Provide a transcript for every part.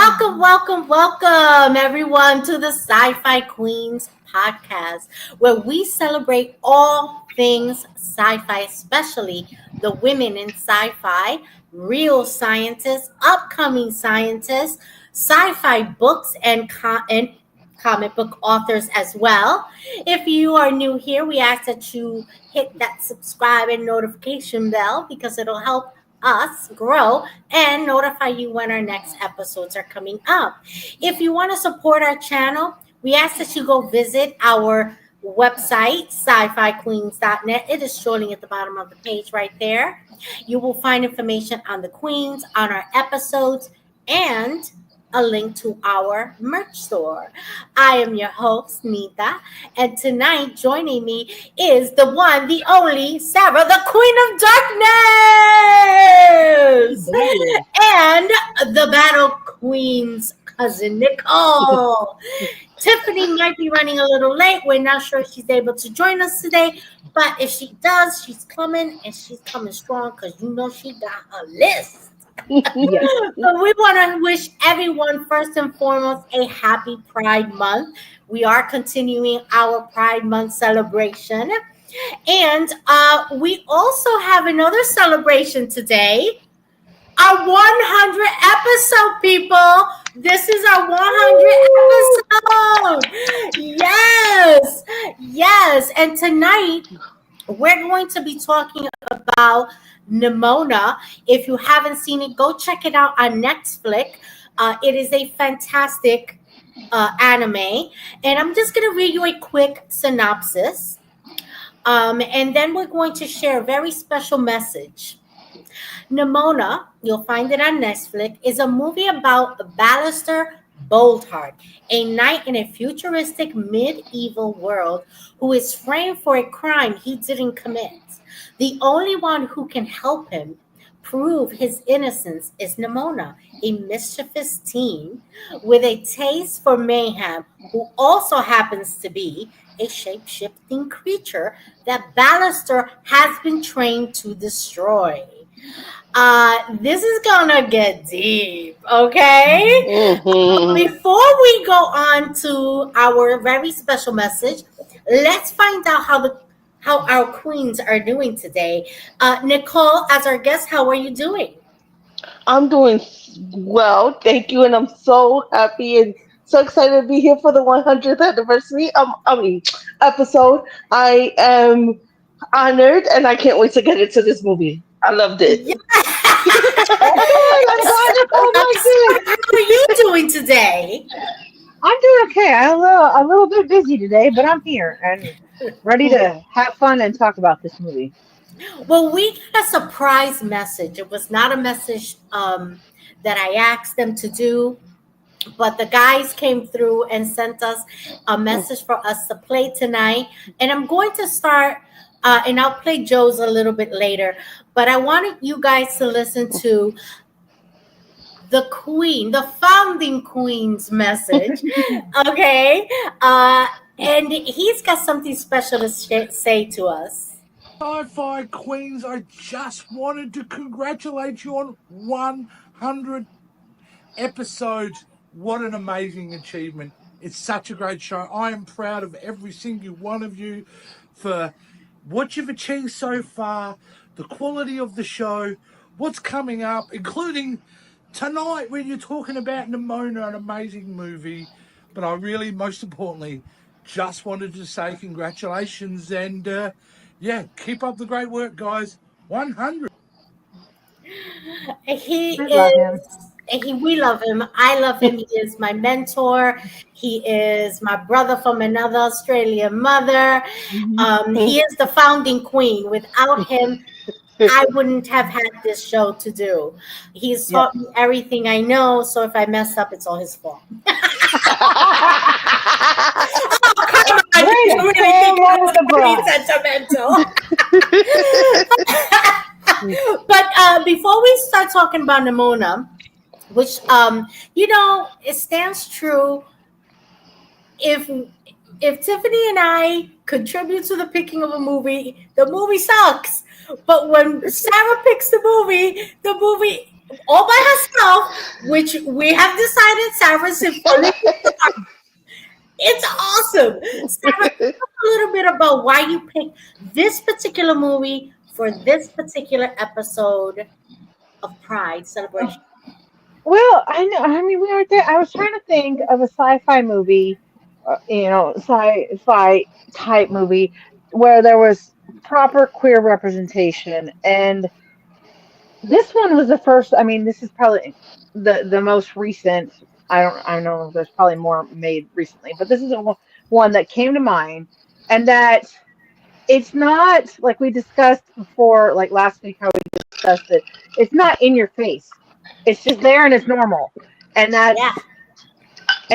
Welcome, everyone, to the Sci-Fi Queens podcast, where we celebrate all things sci-fi, especially the women in sci-fi, real scientists, upcoming scientists, sci-fi books, and comic book authors as well. If you are new here, we ask that you hit that subscribe and notification bell because it'll help us grow and notify you when our next episodes are coming up. If you want to support our channel, we ask that you go visit our website, sci-fi queens.net. It is shortly at the bottom of the page right there. You will find information on the queens, on our episodes, and a link to our merch store. I am your host, Nita, and tonight joining me is the one, the only Sarah, the Queen of Darkness, and the Battle Queen's cousin, Nicole. Tiffany might be running a little late. We're not sure if she's able to join us today, but if she does, she's coming, and she's coming strong because you know she got a list. Yes. So we want to wish everyone, first and foremost, a happy Pride Month. We are continuing our Pride Month celebration. And we also have another celebration today. Our 100 episode, people. This is our 100 episode. Yes. And tonight, we're going to be talking about Nimona. If you haven't seen it, go check it out on Netflix. It is a fantastic anime. And I'm just going to read you a quick synopsis. And then we're going to share a very special message. Nimona, you'll find it on Netflix, is a movie about Ballister Boldheart, a knight in a futuristic medieval world who is framed for a crime he didn't commit. The only one who can help him prove his innocence is Nimona, a mischievous teen with a taste for mayhem who also happens to be a shape-shifting creature that Ballister has been trained to destroy. This is gonna get deep, okay? Mm-hmm. Before we go on to our very special message, let's find out how our queens are doing today. Nicole, as our guest, how are you doing? I'm doing well, thank you, and I'm so happy and so excited to be here for the 100th anniversary. Episode. I am honored, and I can't wait to get into this movie. I loved it. Yeah. I'm glad Nicole liked it. How are you doing today? I'm doing okay. I'm a little bit busy today, but I'm here and ready to have fun and talk about this movie. Well, we got a surprise message. It was not a message that I asked them to do, but the guys came through and sent us a message for us to play tonight. And I'm going to start, and I'll play Joe's a little bit later. But I wanted you guys to listen to the queen, the founding queen's message. Okay. And he's got something special to say to us. Sci-Fi Queens, I just wanted to congratulate you on 100 episodes. What an amazing achievement. It's such a great show. I am proud of every single one of you for what you've achieved so far, the quality of the show, what's coming up, including tonight when you're talking about Nimona, an amazing movie. But I really, most importantly, just wanted to say congratulations and keep up the great work, guys. 100. He I love him. we love him. I love him. He is my mentor. He is my brother from another Australian mother. Mhm. He is the founding queen. Without him, I wouldn't have had this show to do. He's Yep. taught me everything I know. So if I mess up, it's all his fault. Come on, Way you to really throw think him under the I'm bus. sentimental? But before we start talking about Nimona, which it stands true. If Tiffany and I contribute to the picking of a movie, the movie sucks. But when Sarah picks the movie all by herself, which we have decided Sarah Symphony. It's awesome. Sarah, talk a little bit about why you picked this particular movie for this particular episode of Pride Celebration. Well, I know. I mean, we aren't there. I was trying to think of a sci-fi movie, sci-fi type movie where there was proper queer representation, and this one was the first. I mean, this is probably the most recent. I don't know. There's probably more made recently, but this is one that came to mind, and that it's not like we discussed before, like last week how we discussed it. It's not in your face. It's just there and it's normal, and Yeah,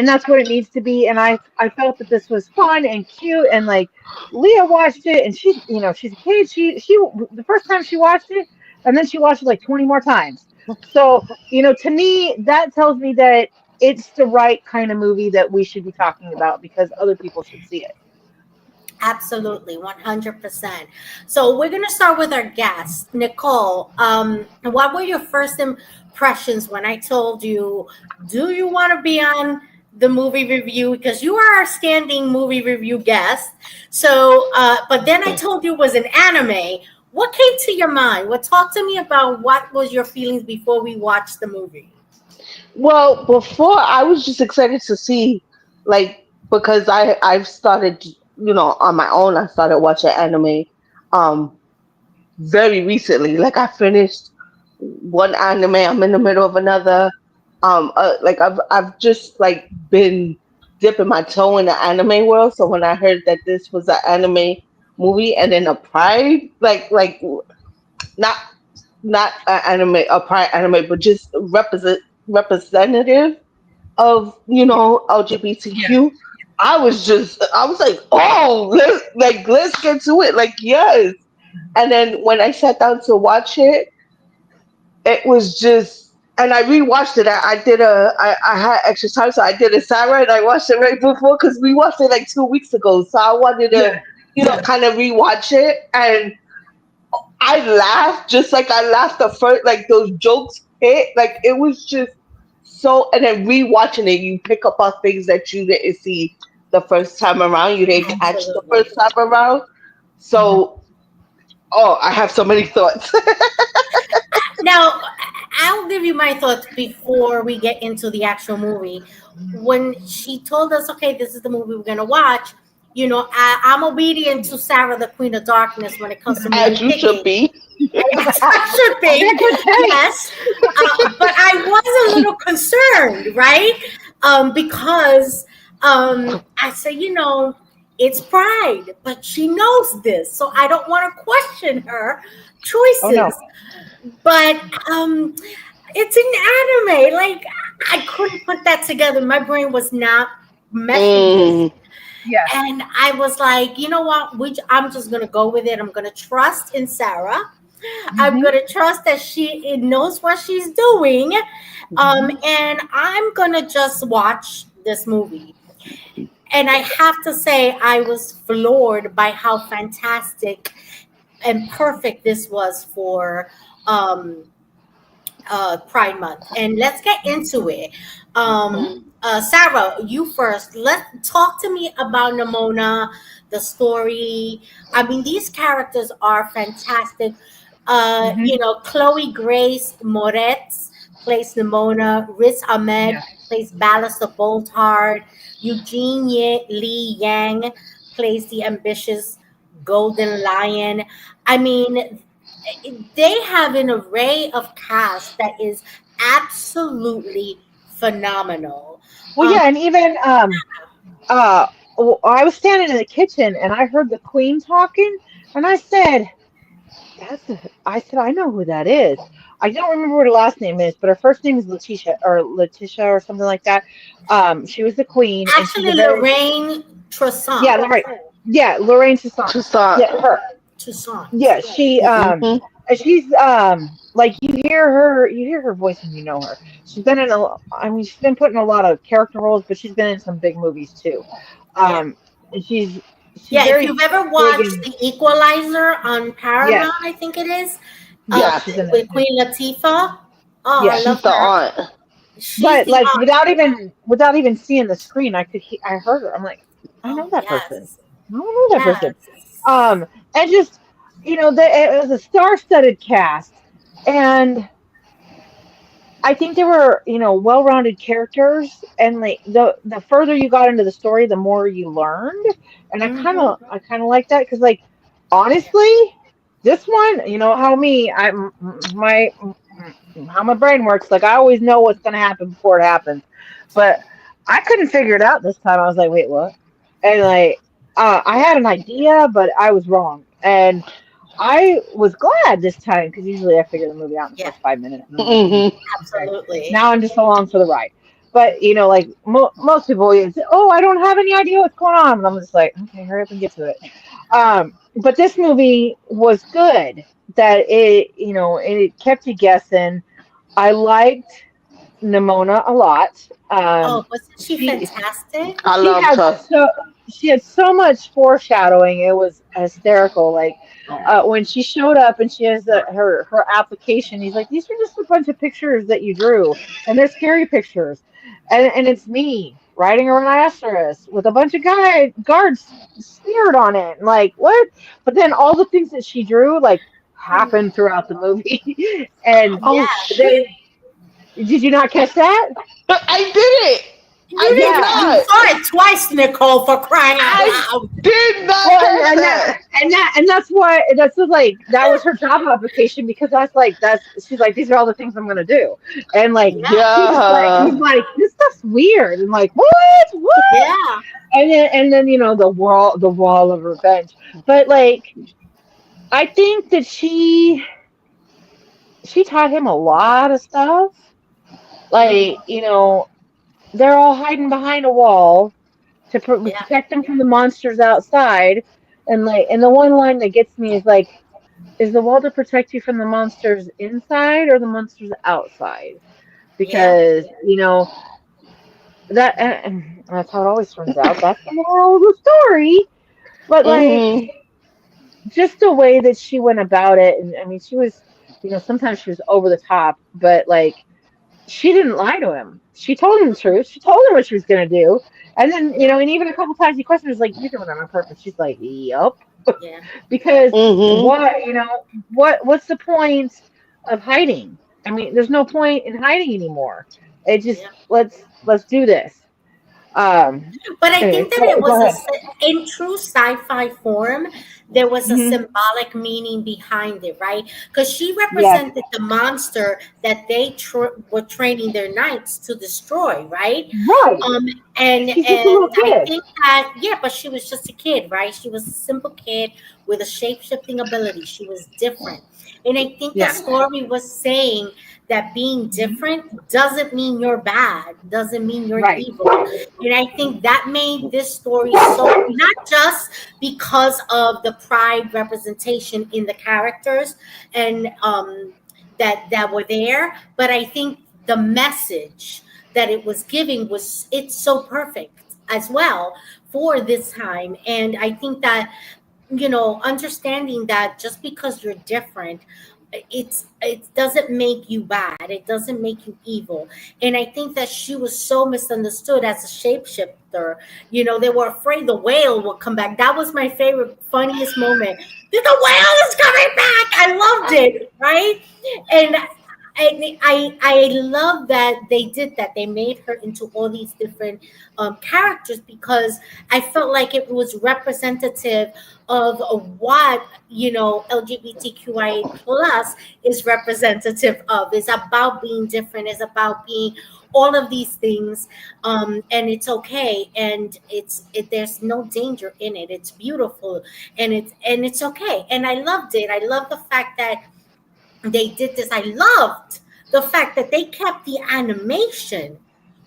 that's what it needs to be. And I felt that this was fun and cute, and like Leah watched it, and she's a kid. She the first time she watched it, and then she watched it like 20 more times. So to me that tells me that it's the right kind of movie that we should be talking about because other people should see it. absolutely, 100%. So we're gonna start with our guest, Nicole. What were your first impressions when I told you, do you want to be on the movie review? Because you are our standing movie review guest. So, but then I told you it was an anime. What came to your mind? What talk to me about what was your feelings before we watched the movie? Well, before I was just excited to see, like, because I've started, on my own. I started watching anime, um, very recently. Like I finished one anime. I'm in the middle of another. Like I've just like been dipping my toe in the anime world. So when I heard that this was an anime movie and then a Pride, like not not an anime, a Pride anime, but just representative of LGBTQ. I was like, oh, let's get to it. Like, yes. And then when I sat down to watch it, it was just, and I rewatched it. I had extra time, so I did a Sarah, and I watched it right before because we watched it like 2 weeks ago. So I wanted to, Yeah, kind of rewatch it, and I laughed just like I laughed the first, like those jokes hit, like it was just so. And then rewatching it, you pick up on things that you didn't see the first time around. You didn't catch the Absolutely. first time around. hmm So, oh, I have so many thoughts. Now, I'll give you my thoughts before we get into the actual movie. When she told us, okay, this is the movie we're going to watch, I'm obedient to Sarah, the Queen of Darkness, when it comes to movie As you should picking. be. As I should I got be, good taste. yes. But I was a little concerned, right? Because I said, it's Pride, but she knows this. So I don't want to question her Oh no. choices. But it's an anime. Like I couldn't put that together. My brain was not meshing this. Mm, Yeah. And I was like, you know what? I'm just gonna go with it. I'm gonna trust in Sarah. I'm hmm gonna trust that she knows what she's doing. hmm And I'm gonna just watch this movie. And I have to say, I was floored by how fantastic and perfect this was for um, Pride Month. And let's get into it. Sarah, you first. Let talk to me about Nimona, the story. I mean, these characters are fantastic. hmm Chloe Grace Moretz plays Nimona. Riz Ahmed Yes. plays Ballister Bolthard. Eugene Lee Yang plays the ambitious Golden Lion. I mean, they have an array of cast that is absolutely phenomenal. Well, Um, yeah, and even I was standing in the kitchen and I heard the Queen talking, and I said, I know who that is. I don't remember what her last name is, but her first name is Letitia or something like that. She was the Queen, and she's a Actually, very Lorraine yeah, Tresant. right, yeah, Lorraine Toussaint. Toussaint. Yeah, her. Toussaint. Yeah, she's like you hear her voice and you know her. She's been in I mean she's been put in a lot of character roles, but she's been in some big movies too. Yeah. And she's Yeah, if very you've ever big watched in The Equalizer on yes, Paramount, I think it is, yeah, Yeah. she's in that with too. Queen Latifah. Oh, I Yes. love She's the her. aunt. She's But the like aunt. without even seeing the screen, I heard her. I'm like, I Oh know that person. yes, I don't know that person. yes. And just it was a star-studded cast, and I think they were, well-rounded characters, and like the further you got into the story, the more you learned, and Mm-hmm. I kind of like that because, like, honestly, this one, how my brain works. Like, I always know what's gonna happen before it happens, but I couldn't figure it out this time. I was like, wait, what? And like, I had an idea, but I was wrong, and I was glad this time because usually I figure the movie out in the Yeah, first 5 minutes, and I'm like, Hmm. okay, absolutely. now I'm just along for the ride. But like most people, it's, oh, I don't have any idea what's going on, and I'm just like, okay, hurry up and get to it. But this movie was good. That it kept you guessing. I liked Nimona a lot. Oh, wasn't she She fantastic? I she loved had her. so she had so much foreshadowing. It was hysterical. Like, when she showed up and she has her application, he's like, "These are just a bunch of pictures that you drew, and they're scary pictures, and it's me riding a rhinoceros with a bunch of guards smeared on it." Like, what? But then all the things that she drew, like, happened throughout the movie, and Oh Yes. then shit! did you not catch that? I did it. I You did didn't. Yeah. You not. saw it twice, Nicole, for crying out I loud. did not Well, catch and that. that's why that's just like that was her job application, because that's she's like, these are all the things I'm gonna do, and like, Yes. he's Yeah. like, this stuff's weird, and like, what, Yeah. and then the wall of revenge. But like, I think that she taught him a lot of stuff. Hmm. Like, they're all hiding behind a wall to Yeah. protect them from the monsters outside. And like, and the one line that gets me is like, is the wall to protect you from the monsters inside or the monsters outside? Yeah. Because and that's how it always turns out. That's the moral of the story. But like, Hmm. just the way that she went about it, and I mean, she was, sometimes she was over the top, but like, she didn't lie to him. She told him the truth. She told him what she was gonna do. And then, Yeah. and even a couple times he questioned her, was like, "You're doing that on purpose." She's like, "Yup." Yeah. Because Hmm. what's the point of hiding? I mean, there's no point in hiding anymore. It just, Yeah. let's do this. Um. But I Anyways, think that it go was ahead. in true sui-fi form, there was a Hmm. symbolic meaning behind it, right? Because she Yes. represented the monster that they were training their knights to destroy, right? Right. Um, and She's just a and little I kid. think that, yeah, but she was just a kid, right? She was a simple kid with a shape shifting ability. She was different, and I think the Yeah. story was saying that being Mhm. different doesn't mean you're bad, doesn't mean you're Right. evil. And I think that made this story so, not just because of the pride representation in the characters and that were there, but I think the message that it was giving was, it's so perfect as well for this time. And I think that, understanding that just because you're different, it doesn't make you bad, it doesn't make you evil. And I think that she was so misunderstood as a shapeshifter. They were afraid the whale would come back. That was my favorite, funniest moment. The whale is coming back. I loved it, right? And I love that they did that. They made her into all these different characters, because I felt like it was representative of what, LGBTQIA plus is representative of. Is about being different. Is about being all of these things, and it's okay, and there's no danger in it. It's beautiful, and it's okay. And I loved it. I love the fact that they did this. I loved the fact that they kept the animation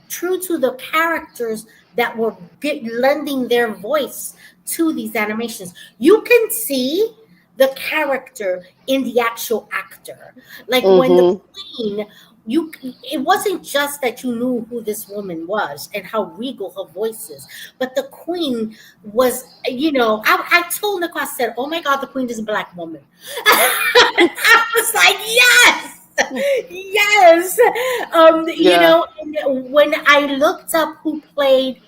true to the characters that were lending their voice to these animations. You can see the character in the actual actor. Like when the Hmm. queen, it wasn't just that you knew who this woman was and how regal her voice is, but the queen was, I told Nicole, I said, oh my God, the queen is a black woman. I was like, yes. Yes. Yeah. When I looked up who played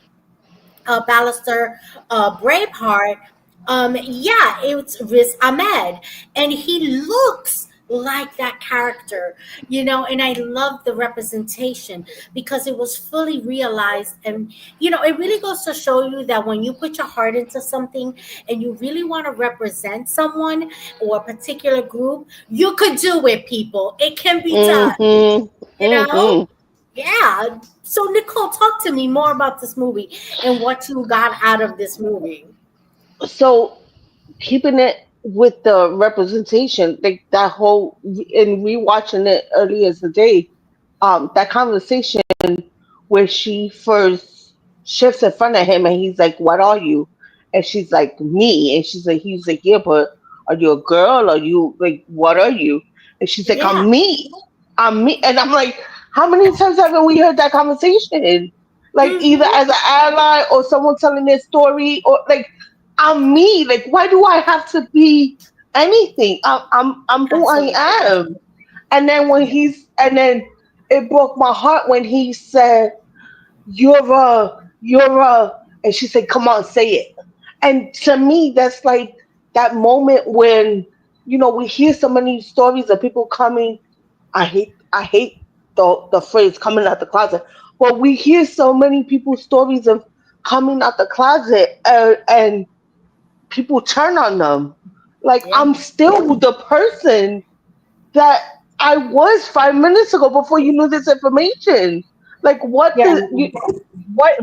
Ballister Braveheart, yeah, it's Riz Ahmed, and he looks like that character, and I love the representation because it was fully realized. And it really goes to show you that when you put your heart into something and you really want to represent someone or a particular group, you could do it, people. It can be done, Mm-hmm. you know Mm-hmm. yeah. So Nicole, talk to me more about this movie and what you got out of this movie. So keeping it with the representation, like that whole and rewatching it earlier today, that conversation where she first shifts in front of him and he's like, "What are you?" And she's like, "Me." And he's like, "Yeah, but are you a girl? Are you like, what are you?" And she's like, Yeah. "I'm me. I'm me." And I'm like, how many times haven't we heard that conversation? Like either Hmm. as an ally or someone telling their story or like, I'm me. Like, why do I have to be anything? I'm who I Absolutely. am. And then and then it broke my heart when he said, you're a," and she said, "Come on, say it." And to me, that's like that moment when, we hear so many stories of people coming. I hate the phrase coming out the closet, but we hear so many people's stories of coming out the closet, and people turn on them. Like, Yeah. I'm still the person that I was 5 minutes ago before you knew this information. Like, what Yeah. the you,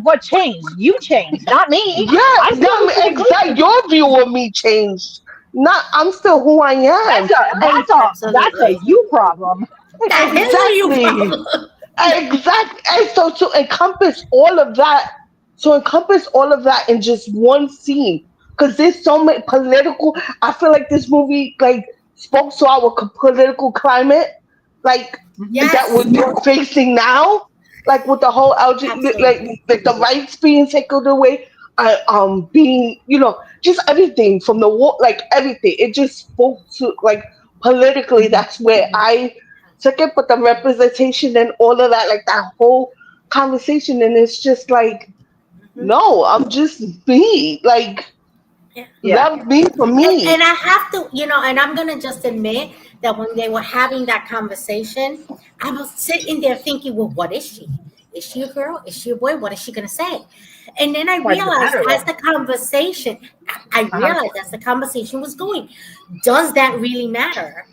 What changed? You changed, not me. yeah, I'm no, still I the mean, same exactly. person. Your view of me changed. Not, I'm still who I am, and That's a Absolutely. you problem. That is a you exactly. problem. Exactly. And so to encompass all of that in just one scene, because there's so many political. I feel like this movie like spoke to our political climate, like Mhm. that Yes. we're facing now, like with the whole LGBT, Absolutely. like the rights being taken away, being just everything from the war, like everything. It just spoke to like politically. Mhm. That's where I took it, but the representation and all of that, like that whole conversation, and it's just like, Mhm. no, I'm just me. Like, Yeah. Yeah. love me for And me. I have to, and I'm gonna just admit that when they were having that conversation, I was sitting there thinking, well, what is she? Is she a girl? Is she a boy? What is she gonna say? And then I Why does it realized matter as though? the conversation, I Uh-huh. realized as the conversation was going, does that really matter?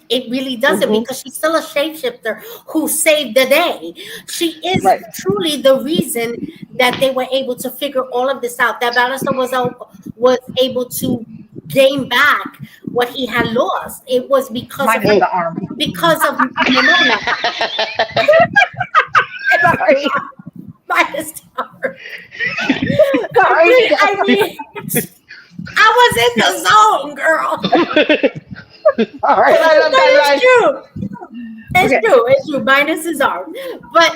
It really doesn't, Hmm. because she's still a shapeshifter who saved the day. She is Right. truly the reason that they were able to figure all of this out. That Bannister was able to gain back what he had lost. It was because of Minus her, the arm. because of Nimona. Sorry. Minus star. Sorry. I mean, I was in the zone, girl. Sorry. And I love But that it's line. true. It's Okay. true. It's true. Minus his arm. But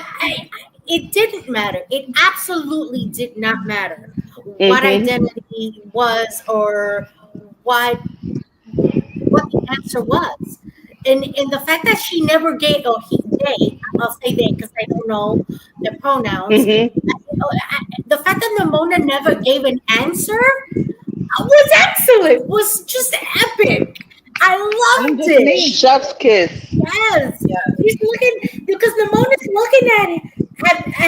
it didn't matter. It absolutely did not matter what Hmm. identity was or what what the answer was. And the fact that she never gave, or I'll say they because I don't know the pronouns. Hmm. The fact that Nimona never gave an answer was excellent. Was just epic. I I'm loved just it. me. Chef's kiss. Yes, Yeah. he's looking because Namona's looking at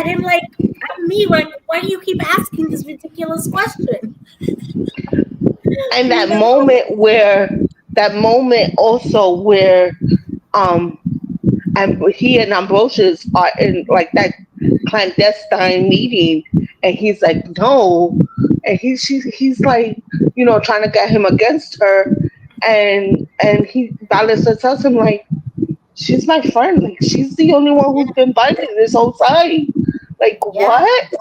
him like at me, like, why do you keep asking this ridiculous question? And You know? that moment also where um and he and Ambrosius are in like that clandestine meeting, and he's like, no, and he's like, trying to get him against her, and he Ballister tells him like, she's my friend, like she's the only one who's been biting this whole time, like Yeah. what?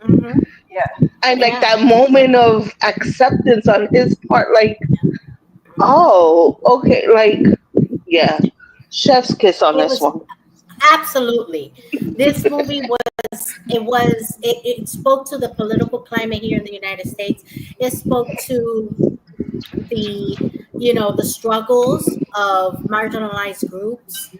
Hmm. Yeah. And like Yeah. that moment of acceptance on his part, like, oh, okay, like, yeah, chef's kiss on It this was one. absolutely. This movie it spoke to the political climate here in the United States. It spoke to the the struggles of marginalized groups,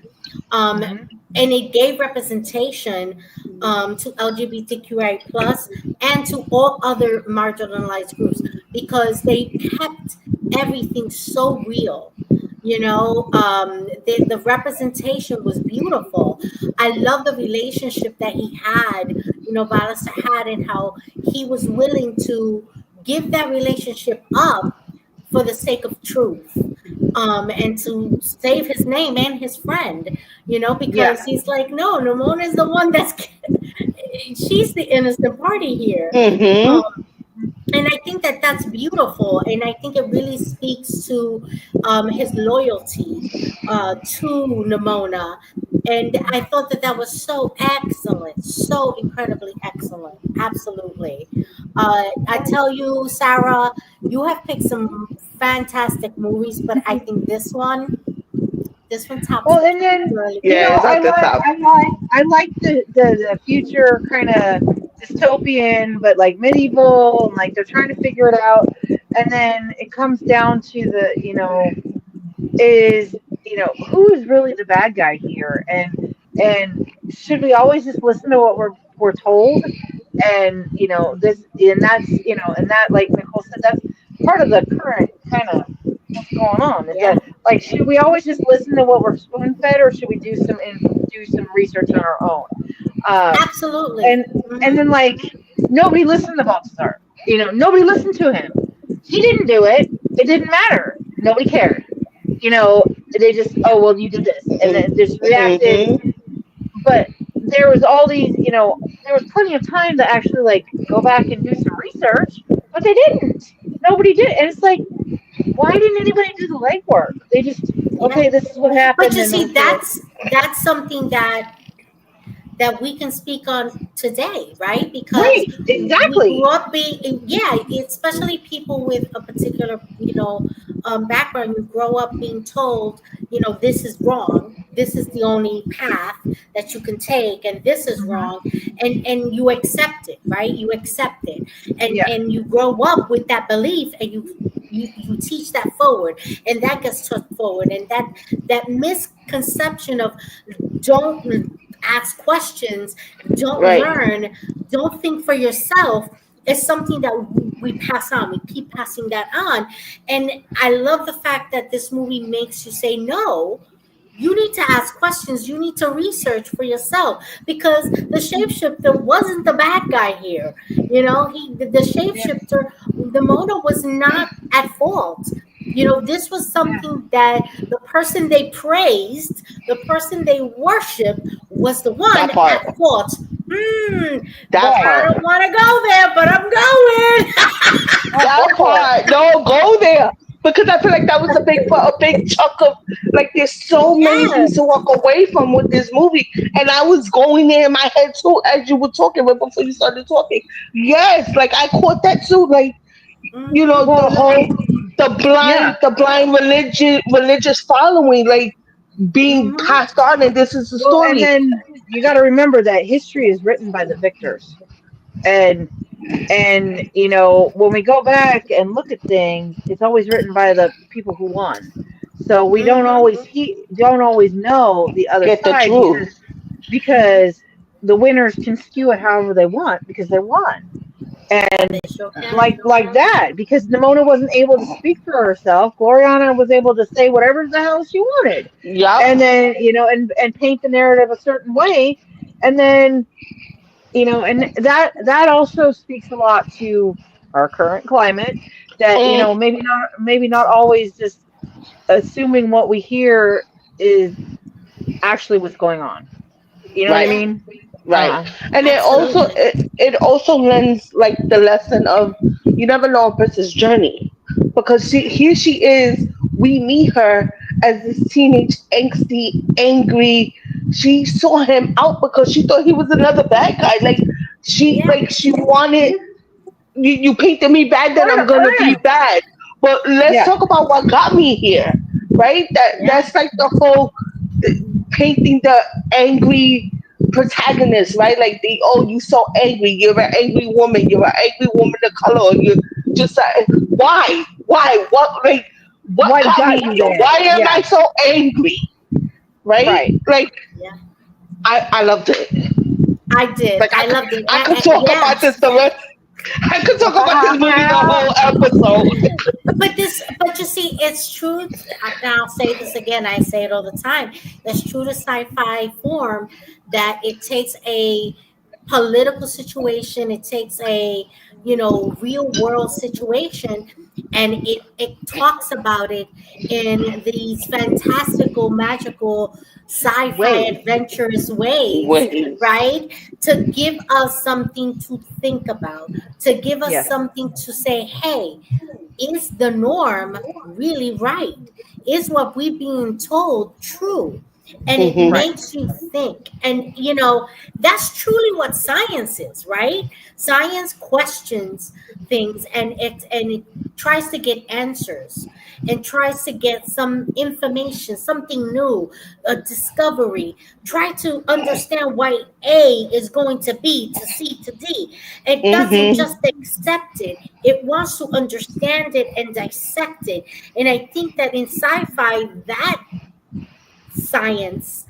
um, Hmm. and it gave representation to LGBTQI plus and to all other marginalized groups because they kept everything so real. The representation was beautiful. I love the relationship that he had, Ballister had, and how he was willing to give that relationship up for the sake of truth, and to save his name and his friend, Yeah. because he's like, no, Nimona is the one that's she's the innocent party here. Mm-hmm. Um, and I think that that's beautiful, and I think it really speaks to his loyalty to Nimona. And I thought that that was so excellent, so incredibly excellent. Absolutely. I tell you, Sarah, you have picked some fantastic movies, but I think this one tops Well, the and cake, then girly Yeah, it's girl. at the top. I like the future kind of dystopian, but like medieval, and like they're trying to figure it out. And then it comes down to is who is really the bad guy here, and should we always just listen to what we're told? And this, and that's and that, like Nicole said, that's part of the current kind of what's going on, is Yeah, that, like, should we always just listen to what we're spoon fed, or should we do some research on our own? um absolutely. and and then, like, nobody listened to Balthazar. Nobody listened to him. He didn't do it. It didn't matter. Nobody cared. They just, Yeah, oh well, you did this, and then just reacted. Mm-hmm. But there was all these, there was plenty of time to actually, like, go back and do some research, but they didn't. Nobody did, and it's like, why didn't anybody do the legwork? They just, yeah. okay, this is what But happened, you and see, okay. that's something that we can speak on today, right? Because Right, we grew exactly. up being, yeah, especially people with a particular, background. You grow up being told, this is wrong. This is the only path that you can take, and this is wrong, Hmm. and you accept it, right? You accept it, and Yeah. and you grow up with that belief, and you teach that forward, and that gets taught forward, and that misconception of don't ask questions, don't Right. learn, don't think for yourself is something that we pass on. We keep passing that on. And I love the fact that this movie makes you say, no, you need to ask questions. You need to research for yourself because the shapeshifter wasn't the bad guy here. The Yeah. shapeshifter, the Mona was not at fault. This was Yeah. something that the person they praised, the person they worshiped, was the one That part. at fault. Hmm. That Right. I part. don't want to go there, but I'm going. That Go for it. part. No, go there. Because I feel like that was a big chunk of, like, there's so many things to Yes. walk away from with this movie. And I was going there in my head too as you were talking, right before you started talking. Yes, like I caught that too. Like, Mm-hmm. the Well, whole, yeah. the blind religious following, like, being Mm-hmm. passed on, and this is the Well, and story. then you got to remember that history is written by the victors, and when we go back and look at things, it's always written by the people who won. So we Mm-hmm. don't always know the other Get the side, truth. because the winners can skew it however they want because they won. And They sure can. like that, because Nimona wasn't able to speak for herself, Gloriana was able to say whatever the hell she wanted, Yup. and then and paint the narrative a certain way, and then and that also speaks a lot to our current climate, that Mm, maybe not always just assuming what we hear is actually what's going on. You know what I right. Yeah, mean? Right. And absolutely. it also lends, like, the lesson of, you never know a person's journey, because here she is, we meet her as this teenage angsty, angry. She saw him out because she thought he was another bad guy. Yeah, She wanted, you painted me bad, then I'm gonna be Right. bad. But let's Yeah. talk about what got me here, right? yeah, That's like the whole, painting the angry, protagonist, right? Like you so angry. You're an angry woman. You're an angry woman of color. Or you're just why, what What got got me you here? there? Why am Yeah, I so angry? Right? right. Like Yeah, I loved it. I did. Like I loved it. I could talk about this Yes. the rest. I could talk about this movie the whole episode. But you see, it's true. And I'll say this again. I say it all the time. It's true to sci-fi form that it takes a political situation. It takes a real world situation, and it talks about it in these fantastical, magical, sci-fi Wait, adventurous ways, wait. right? To give us something to think about, to give us Yes, something to say, hey, is the norm really right? Is what we're being told true? And it Hmm. right. makes you think. And, that's truly what science is, right? Science questions things, and it tries to get answers and tries to get some information, something new, a discovery, try to understand why A is going to B to C to D. It doesn't Hmm. just accept it, it wants to understand it and dissect it. And I think that in sci-fi, that science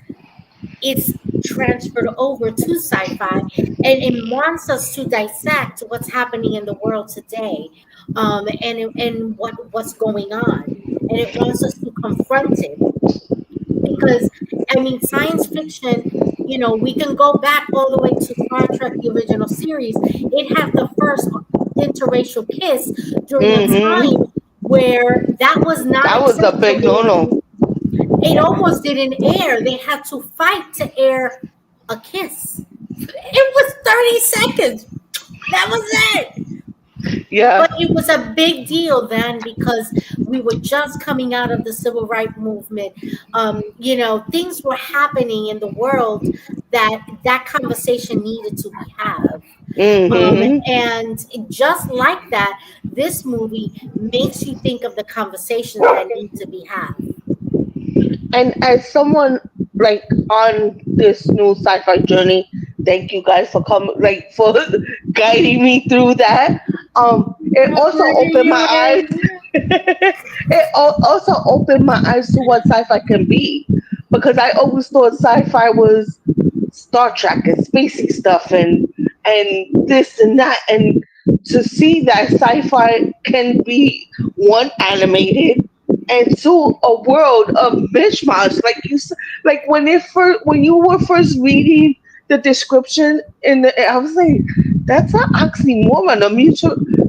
is transferred over to sci-fi, and it wants us to dissect what's happening in the world today, and what's going on, and it wants us to confront it. Because I mean, science fiction, we can go back all the way to Star Trek, the original series. It had the first interracial kiss during a Hmm. time where that was not That was a big acceptable. no-no. It almost didn't air. They had to fight to air a kiss. It was 30 seconds. That was it. Yeah. But it was a big deal then because we were just coming out of the civil rights movement. Things were happening in the world that conversation needed to be had. Hmm. And just like that, this movie makes you think of the conversations that need to be had. And as someone like on this new sci-fi journey, thank you guys for coming, like for guiding me through that. It also opened my eyes. It also opened my eyes to what sci-fi can be, because I always thought sci-fi was Star Trek and spacey stuff and this and that, and to see that sci-fi can be one animated and two a world of mishmash, like like when you were first reading the description in the, I was like, that's an oxymoron, a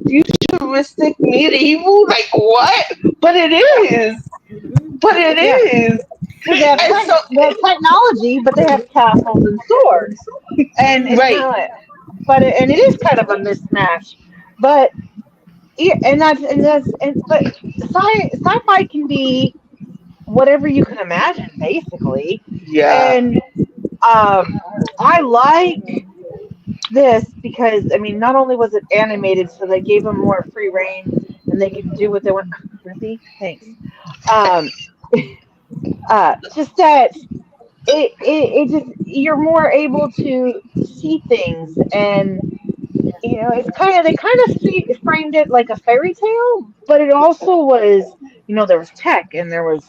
futuristic medieval, like what? But it is, Mhm. but it Yeah, is, because and so they have technology, but they have castles and swords, and it's kind right. of like, and it is kind of a mismatch. But yeah, but sci-fi can be whatever you can imagine, basically. Yeah. And I like this because I mean, not only was it animated, so they gave them more free reign and they could do what they want. Really? Thanks. Um, just that it just you're more able to see things, and it's kind of they kind of framed it like a fairy tale, but it also was, there was tech and there was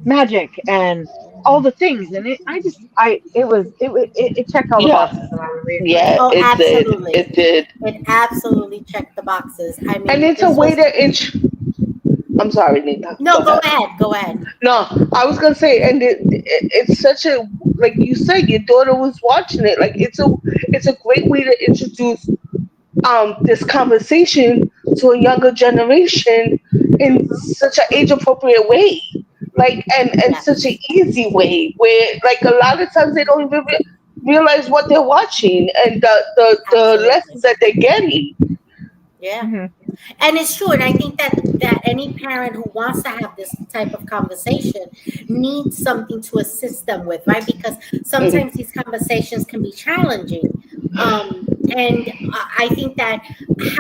magic and all the things, and it checked all the Yeah. boxes, and I really enjoyed it. Yeah, Oh, it did. absolutely. It did. It absolutely checked the boxes. I And mean, it's a this way was. to I'm sorry, Nina. Go No, go ahead. ahead. Go ahead. No, I was gonna say, and it's such a, like you said, your daughter was watching it. Like it's a great way to introduce this conversation to a younger generation in Hmm. such an age appropriate way. Like and such an Yes, easy way where like a lot of times they don't even realize what they're watching and the absolutely. lessons that they're getting. Yeah. Hmm. And it's true, and I think that any parent who wants to have this type of conversation needs something to assist them with, right? Because sometimes Mhm. these conversations can be challenging. And I think that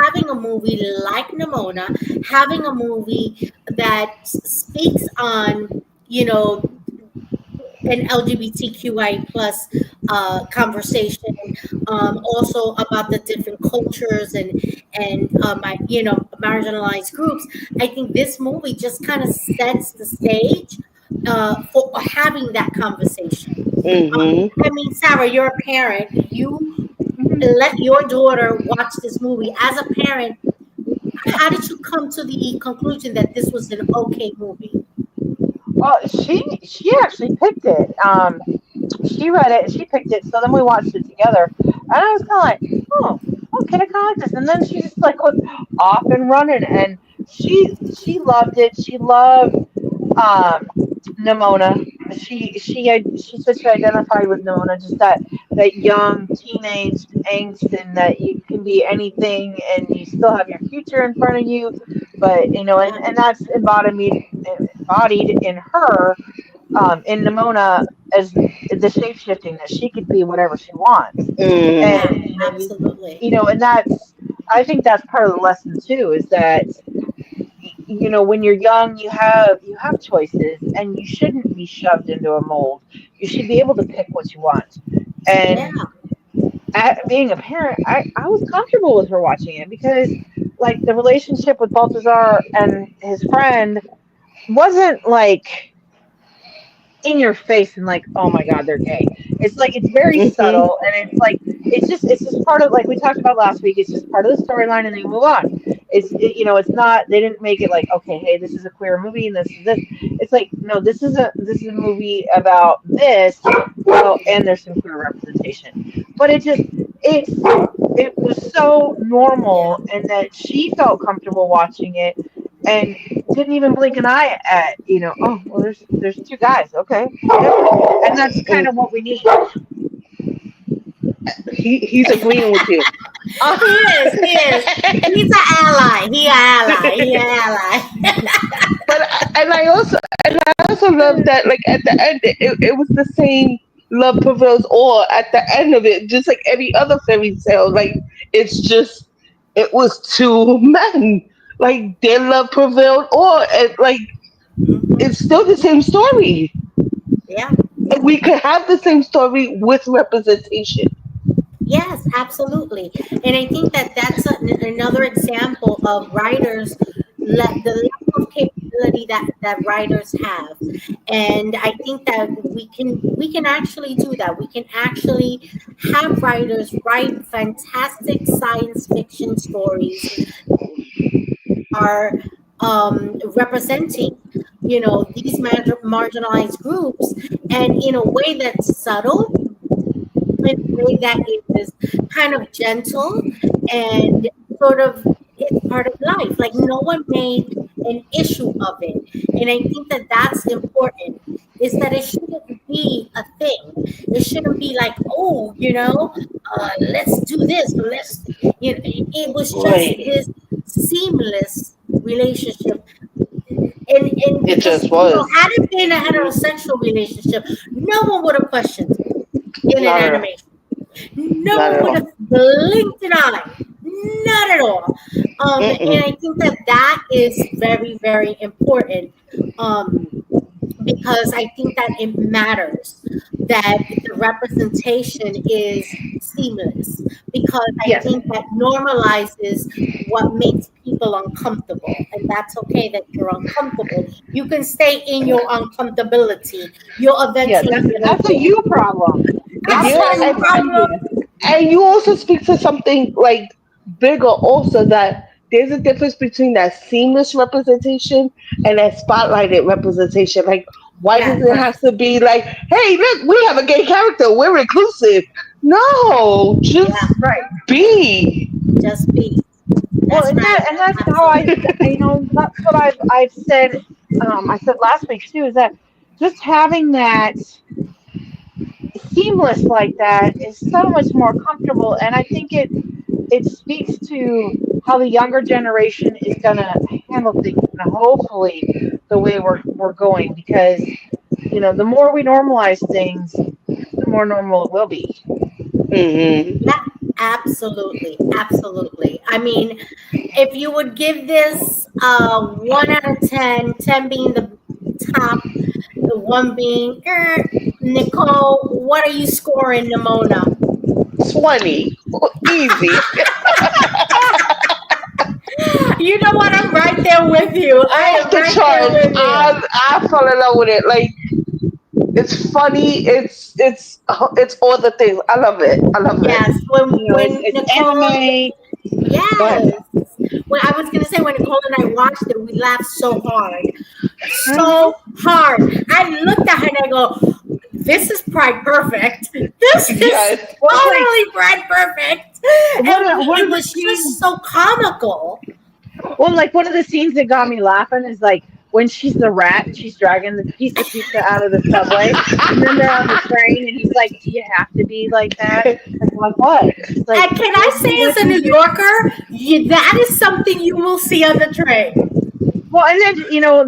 having a movie like Nimona, having a movie that speaks on, you know an LGBTQI plus conversation, also about the different cultures and my marginalized groups. I think this movie just kind of sets the stage for having that conversation. Mm-hmm. I mean, Sarah, you're a parent. You Mhm. let your daughter watch this movie. As a parent, how did you come to the conclusion that this was an okay movie? Well, she actually picked it. She read it and she picked it. So then we watched it together, and I was kind of like, oh, okay, I kind of like this. And then she just like was off and running, and she loved it. She loved um Nimona. She said she identified with Nimona, just that young teenage angst, and that you can be anything and you still have your future in front of you, but Yeah, and that's embodied in her, in Nimona, as the shape shifting, that she could be whatever she wants. yeah, And Mm. absolutely. and that's, I think that's part of the lesson too, is that when you're young, you have choices, and you shouldn't be shoved into a mold. You should be able to pick what you want. Yeah, And being a parent, I was comfortable with her watching it, because like the relationship with Baltazar and his friend wasn't like in your face and like, oh my god, they're gay. It's like, it's very Mm-hmm. subtle, and it's like, it's just part of, like we talked about last week, it's just part of the storyline, and they move on. It's not, they didn't make it like, okay, hey, this is a queer movie and this is this. It's like, no, this is a movie about this. Well, and there's some queer representation, but it was so yeah, normal, and that she felt comfortable watching it, and didn't even blink an eye at, oh, well, there's two guys, okay, yep. And that's kind of what we need. He's agreeing with you. Uh, he is. He is. He's an ally. He an ally. He an ally. and I also love that, like, at the end, it was the same love prevails all at the end of it, just like any other fairy tale. Like, it's just, it was two men, like, their love prevailed all, and like, Hmm. it's still the same story. Yeah. And we could have the same story with representation. Yes, absolutely. And I think that that's another example of writers, the level of capability that writers have. And I think that we can actually do that. We can actually have writers write fantastic science fiction stories are representing these marginalized groups, and in a way that's subtle, in a way that is kind of gentle, and sort of, it's part of life. Like, no one made an issue of it. And I think that that's important, is that it shouldn't be a thing. It shouldn't be like, oh, let's do this. Let's, it was just Right. this seamless relationship. And It because, just was. had it been a heterosexual relationship, no one would have questioned it in an Not at all. animation. No Not one at would all. have blinked an eye. Not at all. And I Mm-mm. think that that is very, very important, um, because I think that it matters that the representation is seamless, because I Yes, think that normalizes what makes people uncomfortable. And that's okay that you're uncomfortable. You can stay in your uncomfortability. You'll yeah, eventually get that's over a it. you problem. That's Yeah, That's why a we and find problem. you. you also speak to something like bigger also, that there's a difference between that seamless representation and that spotlighted representation. Like, why does Yes. it have to be like, hey, look, we have a gay character, we're inclusive? No, Yeah. just Right. be. Just be. Well, That's right. and that's how Absolutely. that's what I've said. I said last week too, is that just having that seamless like that is so much more comfortable, and I think it speaks to how the younger generation is gonna handle things, and hopefully the way we're going, because the more we normalize things, the more normal it will be. Hmm. Yeah, absolutely. Absolutely. I mean, if you would give this 1 out of 10, 10 being the top, one being Nicole. What are you scoring, Nimona? 20. Easy. You know what? I'm right there with you. I Off am the right there charts. with you. I fell in love with it. Like, it's funny. It's all the things. I love it. I love it. Yes, when You know, it's Nicole, anime. Go ahead. yes. When I was gonna say when Nicole and I watched it, we laughed Mhm. so hard. I looked at her and I go, "This is Pride Perfect. This is Yes. Well, it's like totally Pride Perfect." And one it of the was just scenes. so comical. Well, like one of the scenes that got me laughing is like when she's the rat and she's dragging the piece of pizza out of the subway, and then they're on the train, and he's like, "Do you have to be like that?" Like what? She's like, And can I "Well, say, what as a do you New do?" Yorker, that is something you will see on the train. Well, and then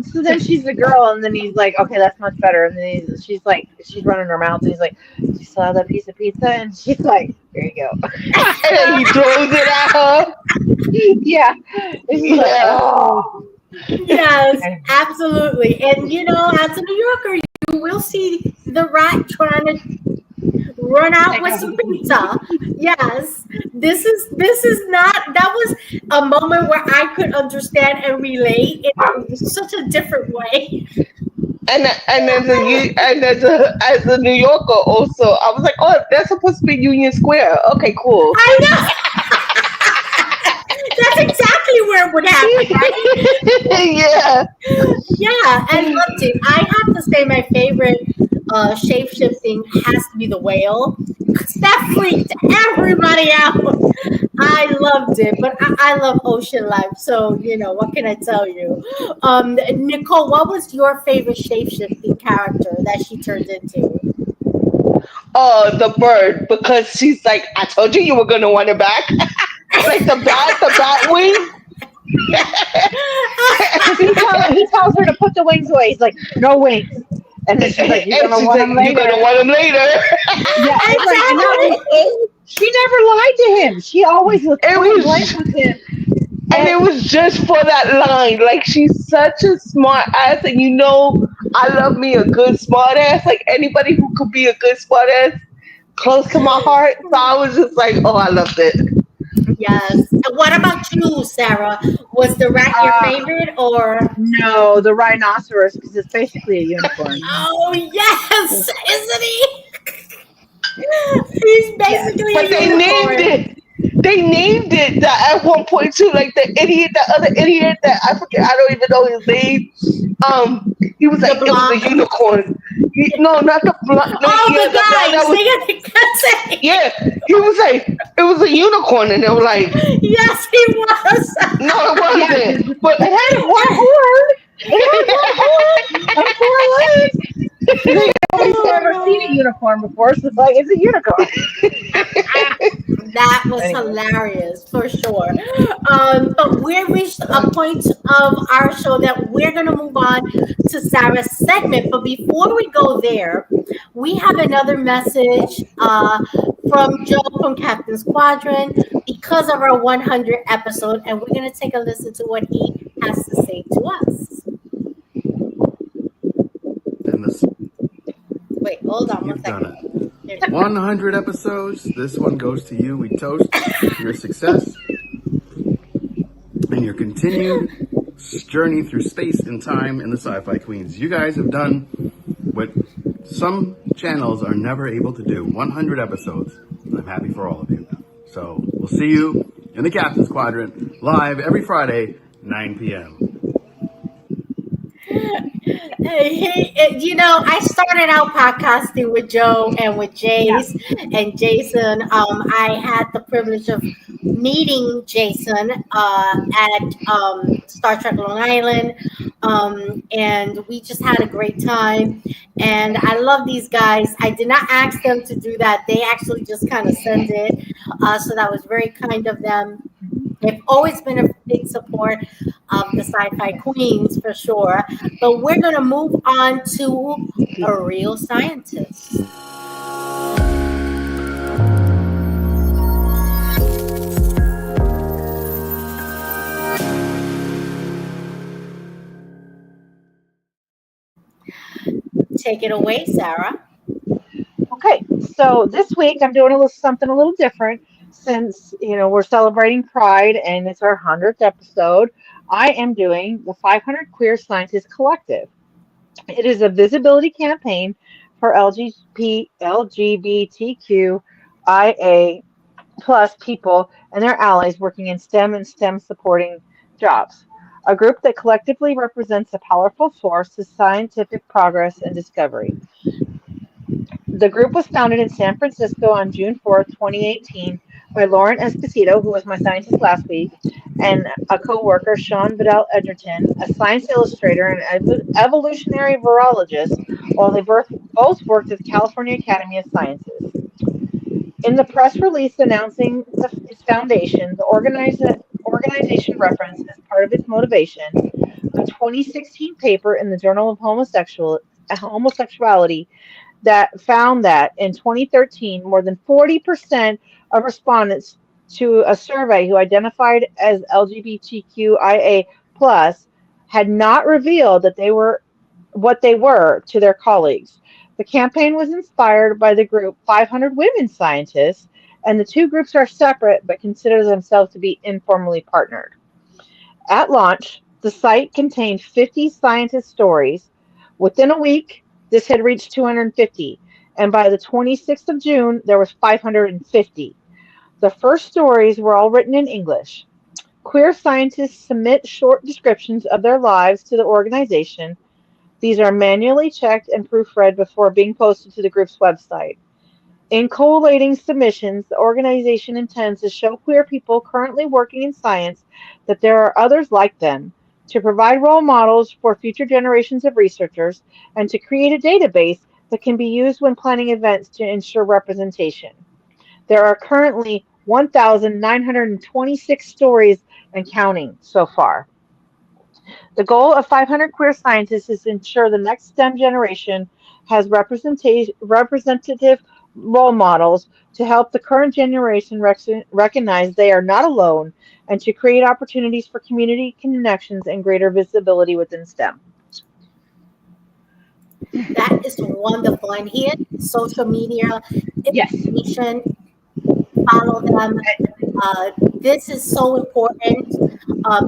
so then she's the girl, and then he's like, "Okay, that's much better." And then she's like, she's running her mouth, and he's like, "Do you still have that piece of pizza?" And she's like, "Here you go." And then he throws it at her. Yeah, and she's like, Yeah. "Oh." Yes, absolutely. And as a New Yorker, you will see the rat trying to run out Take with off some the pizza. Yes, this is not. That was a moment where I could understand and relate in such a different way. And as a New Yorker also, I was like, oh, that's supposed to be Union Square. Okay, cool. I know. That's exactly where it would happen, right? Yeah. Yeah, and look, dude, I have to say my favorite shape shifting has to be the whale because that freaked everybody out. I loved it, but I love ocean life, so what can I tell you? Nicole, what was your favorite shape shifting character that she turned into? Oh, the bird, because she's like, I told you you were gonna want it back. Like the bat wing. Because he tells her to put the wings away. He's like, "No wings," and then she's like, "You're And gonna she's want like, them you're gonna later." want them later. Yeah, it's like, and that was Exactly. she never lied to him. She always was It point blank was with him. and And it was just for that line. Like, she's such a smart ass, and I love me a good smart ass. Like, anybody who could be a good smart ass, close to my heart. So I was just like, oh, I loved it. Yes. And what about you, Sarah? Was the rat your uh, favorite or? no, the rhinoceros because it's basically a unicorn. Oh yes, isn't he? He's Yes. basically a But they named unicorn. it. They named it that at one point too. Like the other idiot that I forget. I don't even know his name. He was The like, it was a block. unicorn. No, not the blood. No, Oh, yeah, the the blood guy that was. singing the say. Yeah, he was like, it was a unicorn, and they were like, Yes, he was. no, it Yeah, wasn't. But it had one horn. It had one horn and four legs. Because nobody's Oh ever seen a my God. unicorn before, so it's like it's a unicorn. That was Anyway, hilarious for sure. But we reached a point of our show that we're going to move on to Sarah's segment. But before we go there, we have another message from Joe from Captain Squadron because of our 100 episode, and we're going to take a listen to what he has to say to us. And this, Wait, hold on one you've done second. it. There we go. 100 episodes. This one goes to you. We toast your success and your continued journey through space and time in the Sci-Fi Queens. You guys have done what some channels are never able to do. 100 episodes. I'm happy for all of you. So we'll see you in the Captain Squadron live every Friday, 9 p.m. I started out podcasting with Joe and with yeah. Jace and Jason. I had the privilege of meeting Jason at Star Trek Long Island, and we just had a great time. And I love these guys. I did not ask them to do that; they actually just kind of sent it. So that was very kind of them. They've always been a big support of the Sci-Fi Queens for sure. But we're going to move on to a real scientist. Take it away, Sarah. Okay, so this week I'm doing a little something a little different since we're celebrating Pride and it's our 100th episode. I am doing the 500 Queer Scientists Collective. It is a visibility campaign for LGBTQIA plus people and their allies working in STEM and STEM supporting jobs. A group that collectively represents a powerful force to scientific progress and discovery. The group was founded in San Francisco on June 4th, 2018, by Lauren Esposito, who was my scientist last week, and a co-worker, Sean Vidal Edgerton, a science illustrator and evolutionary virologist, while they both worked at the California Academy of Sciences. In the press release announcing its foundation, the organization referenced as part of its motivation a 2016 paper in the Journal of Homosexuality that found that in 2013, more than 40% of respondents to a survey who identified as LGBTQIA plus had not revealed that they were what they were to their colleagues. The campaign was inspired by the group 500 Women Scientists, and the two groups are separate but consider themselves to be informally partnered. At launch, the site contained 50 scientist stories. Within a week, this had reached 250, and by the 26th of June, there was 550. The first stories were all written in English. Queer scientists submit short descriptions of their lives to the organization. These are manually checked and proofread before being posted to the group's website. In collating submissions, the organization intends to show queer people currently working in science that there are others like them, to provide role models for future generations of researchers, and to create a database that can be used when planning events to ensure representation. There are currently 1,926 stories and counting so far. The goal of 500 Queer Scientists is to ensure the next STEM generation has representative role models to help the current generation recognize they are not alone and to create opportunities for community connections and greater visibility within STEM. That is wonderful. And here, social media Yes. information, follow them. This is so important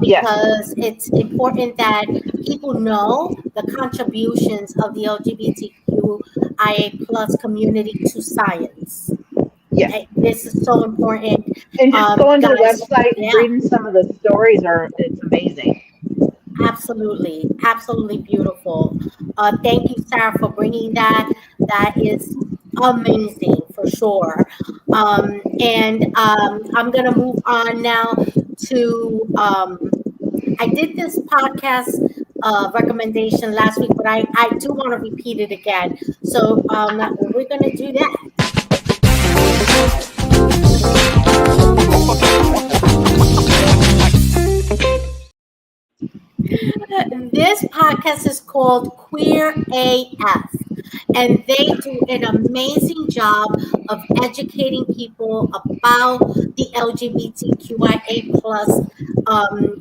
Yes. because it's important that people know the contributions of the LGBTQIA plus community to science. Yes. This is so important, And just going to the guys. website and Yeah, reading some of the stories it's amazing. absolutely, absolutely beautiful. Thank you, Sarah, for bringing that. That is amazing for sure. And I'm gonna move on now to. I did this podcast recommendation last week, but I do want to repeat it again. So we're gonna do that. This podcast is called Queer AF, and they do an amazing job of educating people about the LGBTQIA plus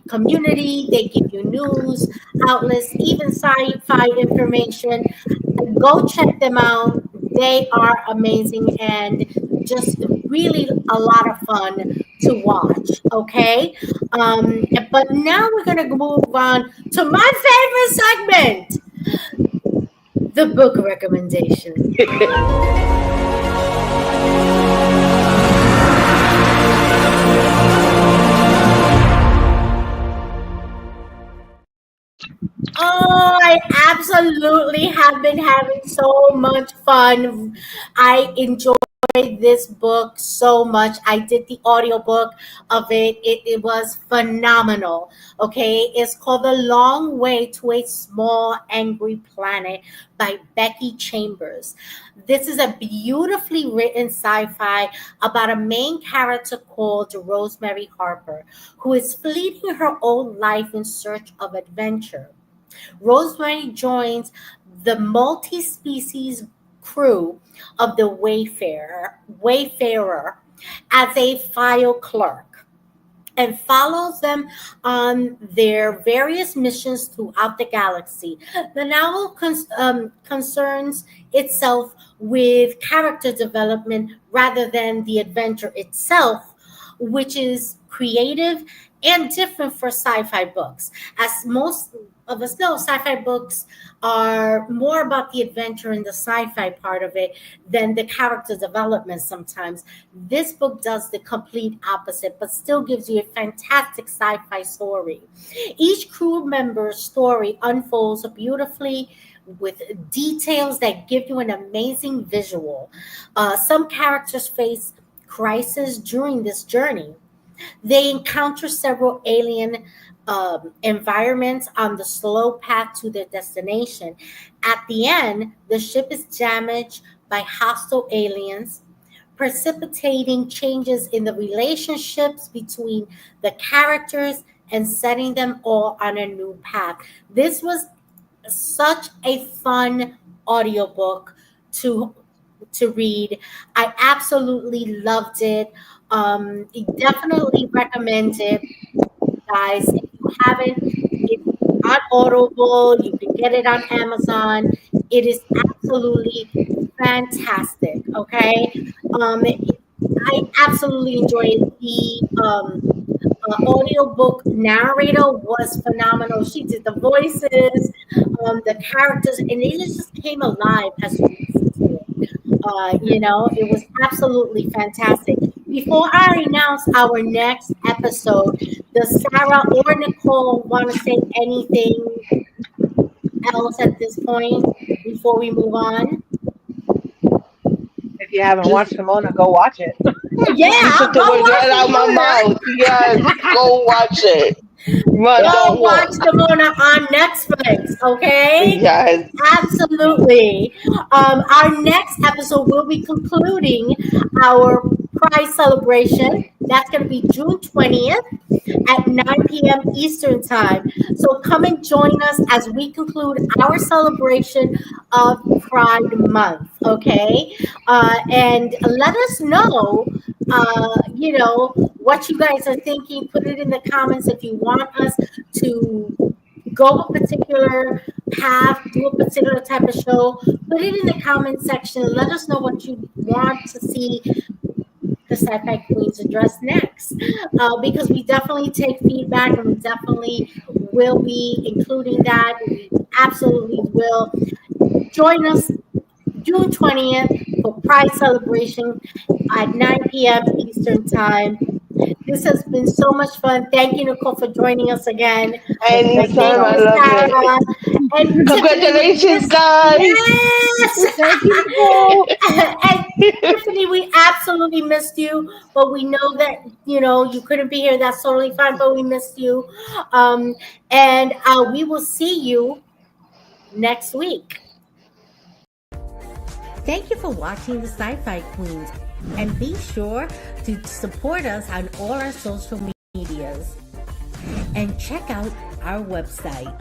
community. They give you news outlets, even sci-fi information. Go check them out. They are amazing and just really a lot of fun to watch. Okay, but now we're gonna move on to my favorite segment, the book recommendation. Oh, I absolutely have been having so much fun. I enjoy this book so much. I did the audiobook of it. It was phenomenal. Okay. It's called The Long Way to a Small Angry Planet by Becky Chambers. This is a beautifully written sci-fi about a main character called Rosemary Harper, who is fleeing her old life in search of adventure. Rosemary joins the multi-species crew of the Wayfarer as a file clerk. and follows them on their various missions throughout the galaxy. The novel concerns itself with character development rather than the adventure itself, which is creative and different for sci-fi books. As most of us know, sci-fi books are more about the adventure and the sci-fi part of it than the character development sometimes. This book does the complete opposite, but still gives you a fantastic sci-fi story. Each crew member's story unfolds beautifully with details that give you an amazing visual. Some characters face crisis during this journey. They encounter several alien environments on the slow path to their destination. At the end, the ship is damaged by hostile aliens, precipitating changes in the relationships between the characters and setting them all on a new path. This was such a fun audiobook to read. I absolutely loved it. Definitely recommend it, guys. If you haven't, it's on Audible. You can get it on Amazon. It is absolutely fantastic. Okay, I absolutely enjoyed it. The audiobook narrator was phenomenal. She did the voices, the characters, and it just came alive as you listened to it. It was absolutely fantastic. Before I announce our next episode, does Sarah or Nicole want to say anything else at this point before we move on? If you haven't Just watched Nimona, go watch it. you Yeah, took the go words watch right out of my Nimona. mouth. Yes, go watch it. Run, Go don't watch walk. Nimona on Netflix, okay? Yes. Absolutely. Our next episode will be concluding our Pride celebration. That's going to be June 20th at 9 p.m. Eastern Time. So come and join us as we conclude our celebration of Pride Month, okay? And let us know, what you guys are thinking. Put it in the comments if you want us to go a particular path, do a particular type of show. Put it in the comment section. Let us know what you want to see the Sci-Fi Queens address next, because we definitely take feedback and we definitely will be including that. We absolutely will. Join us June 20th for Pride Celebration at 9 p.m. Eastern Time. This has been so much fun. Thank you, Nicole, for joining us again. And thank Anytime, I you, love it. Sarah. And Tiffany, with Congratulations, this, guys. yes. Thank you, Nicole. And Tiffany, we absolutely missed you, but we know that you couldn't be here. That's totally fine, but we missed you. And we will see you next week. Thank you for watching the Sci-Fi Queens, and be sure to support us on all our social medias and check out our website